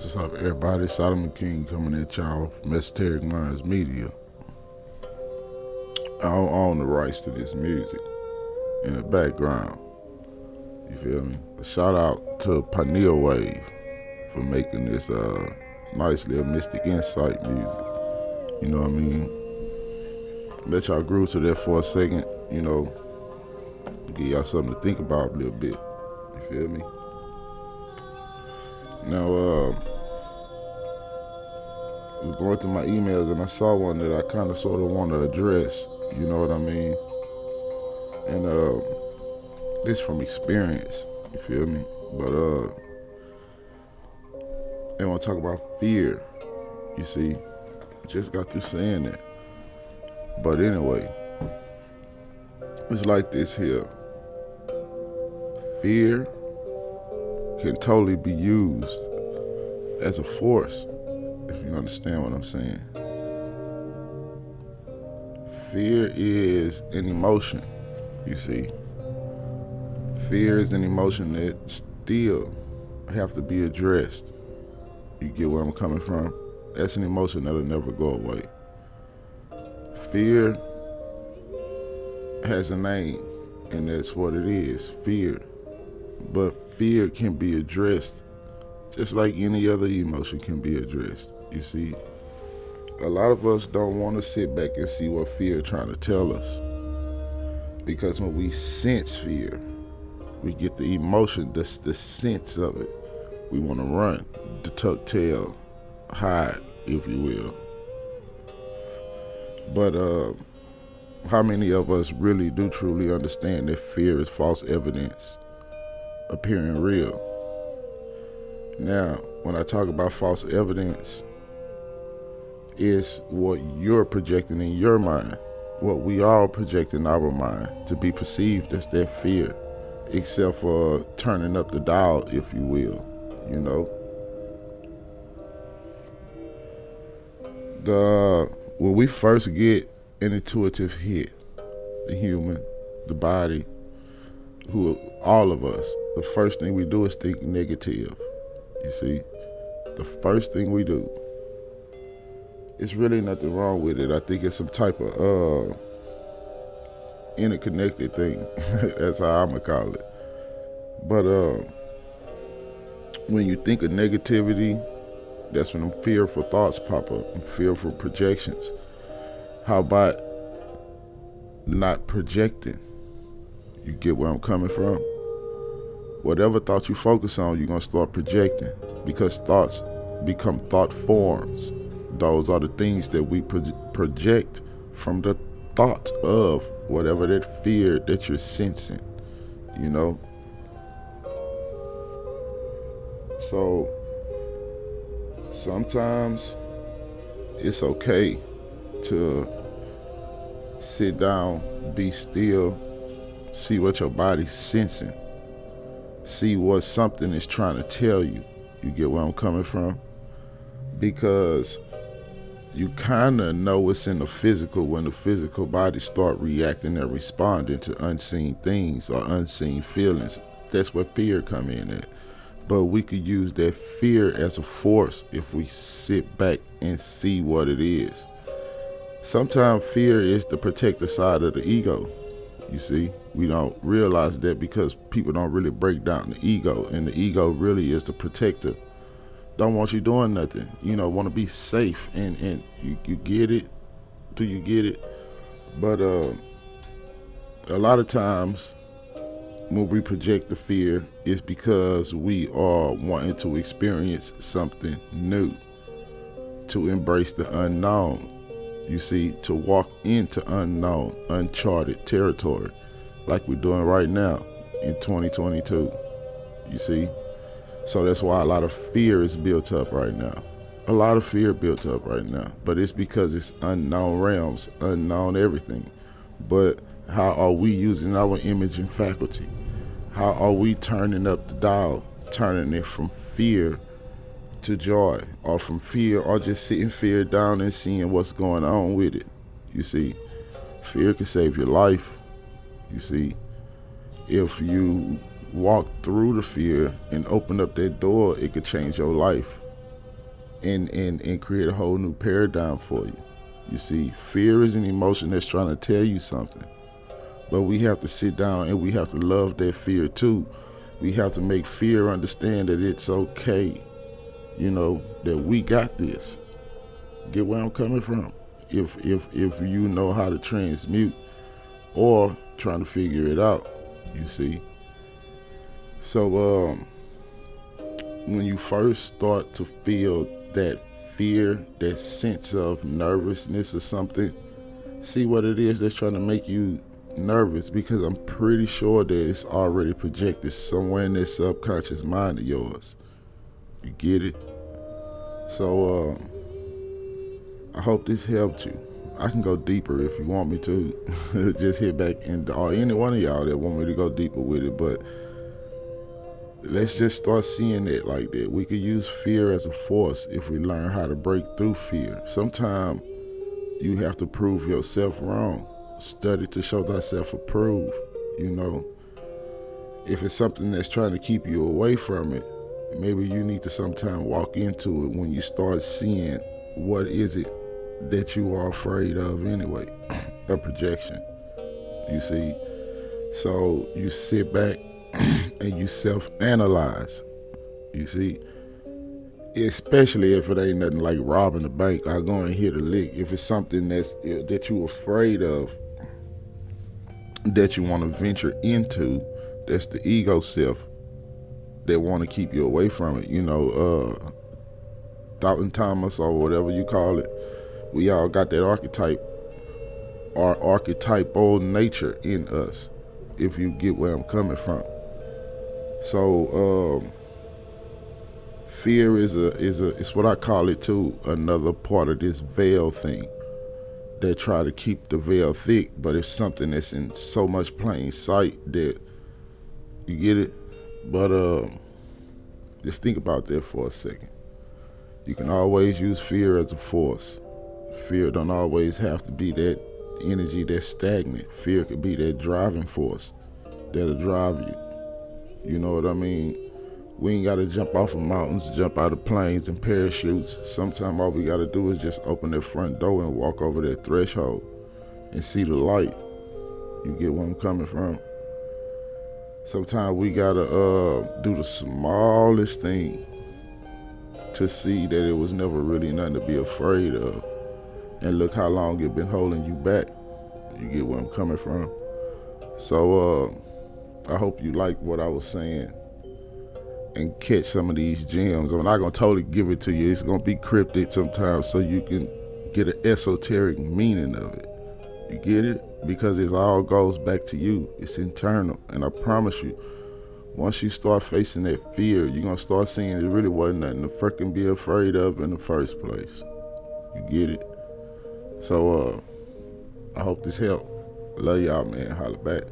What's up, everybody? Solomon King coming at y'all from Esoteric Minds Media. I own the rights to this music in the background. You feel me? A shout out to Pineal Wave for making this nice little Mystic Insight music. You know what I mean? Bet y'all grew to that for a second, give y'all something to think about a little bit. You feel me? Now, I was going through my emails and I saw one that I kind of sort of want to address. You know what I mean? And this from experience. You feel me? But they want to talk about fear. You see, just got through saying that. But anyway, it's like this here. Fear can totally be used as a force, if you understand what I'm saying. Fear is an emotion, you see. Fear is an emotion that still have to be addressed. You get where I'm coming from? That's an emotion that'll never go away. Fear has a name, and that's what it is, fear. But fear can be addressed just like any other emotion can be addressed. You see, a lot of us don't want to sit back and see what fear is trying to tell us. Because when we sense fear, we get the emotion, that's the sense of it. We want to run, the tuck tail, hide, if you will. But how many of us really do truly understand that fear is false evidence appearing real? Now, when I talk about false evidence, it's what you're projecting in your mind, what we all project in our mind to be perceived as that fear, except for turning up the dial, if you will, when we first get an intuitive hit, the human, the body, all of us, the first thing we do is think negative. You see, the first thing we do. It's really nothing wrong with it. I think it's some type of interconnected thing. That's how I'm gonna call it. But when you think of negativity, that's when them fearful thoughts pop up, and fearful projections. How about not projecting? You get where I'm coming from? Whatever thought you focus on, you're gonna start projecting, because thoughts become thought forms. Those are the things that we project from the thought of whatever that fear that you're sensing, So sometimes it's okay to sit down, be still, see what your body's sensing, see what something is trying to tell you. You get where I'm coming from? Because you kind of know what's in the physical when the physical body start reacting and responding to unseen things or unseen feelings. That's where fear come in at. But we could use that fear as a force if we sit back and see what it is. Sometimes fear is the protective side of the ego. You see, we don't realize that because people don't really break down the ego, and the ego really is the protector. Don't want you doing nothing, want to be safe, and you get it. Do you get it? But a lot of times when we project the fear, it's because we are wanting to experience something new, to embrace the unknown. You see, to walk into unknown, uncharted territory, like we're doing right now in 2022. You see? So that's why a lot of fear is built up right now. A lot of fear built up right now. But it's because it's unknown realms, unknown everything. But how are we using our imaging faculty? How are we turning up the dial, turning it from fear to joy, or from fear, or just sitting fear down and seeing what's going on with it? You see, fear can save your life. You see, if you walk through the fear and open up that door, it could change your life. and create a whole new paradigm for you. You see, fear is an emotion that's trying to tell you something. But we have to sit down and we have to love that fear too. We have to make fear understand that it's okay, that we got this. Get where I'm coming from? If you know how to transmute or trying to figure it out, you see. So when you first start to feel that fear, that sense of nervousness or something, see what it is that's trying to make you nervous, because I'm pretty sure that it's already projected somewhere in this subconscious mind of yours. You get it? So I hope this helped you. I can go deeper if you want me to. Just hit back or any one of y'all that want me to go deeper with it, but let's just start seeing it like that. We could use fear as a force if we learn how to break through fear. Sometimes you have to prove yourself wrong. Study to show thyself approved. If it's something that's trying to keep you away from it, maybe you need to sometime walk into it when you start seeing what is it that you are afraid of anyway. A projection, you see. So you sit back and you self-analyze, you see. Especially if it ain't nothing like robbing the bank or going to hit a lick. If it's something that you're afraid of, that you want to venture into, that's the ego self that want to keep you away from it. Doubting Thomas or whatever you call it. We all got that archetype or archetypal nature in us, if you get where I'm coming from. So fear is it's what I call it too, another part of this veil thing. They try to keep the veil thick, but it's something that's in so much plain sight that you get it. But just think about that for a second. You can always use fear as a force. Fear don't always have to be that energy that's stagnant. Fear could be that driving force that'll drive you. You know what I mean? We ain't gotta jump off of mountains, jump out of planes and parachutes. Sometimes all we gotta do is just open that front door and walk over that threshold and see the light. You get where I'm coming from? Sometimes we gotta do the smallest thing to see that it was never really nothing to be afraid of. And look how long it been holding you back. You get where I'm coming from? So I hope you like what I was saying and catch some of these gems. I'm not gonna totally give it to you. It's gonna be cryptic sometimes so you can get an esoteric meaning of it. You get it? Because it all goes back to you. It's internal. And I promise you, once you start facing that fear, you're gonna start seeing it really wasn't nothing to freaking be afraid of in the first place. You get it? So I hope this helped. Love y'all, man. Holla back.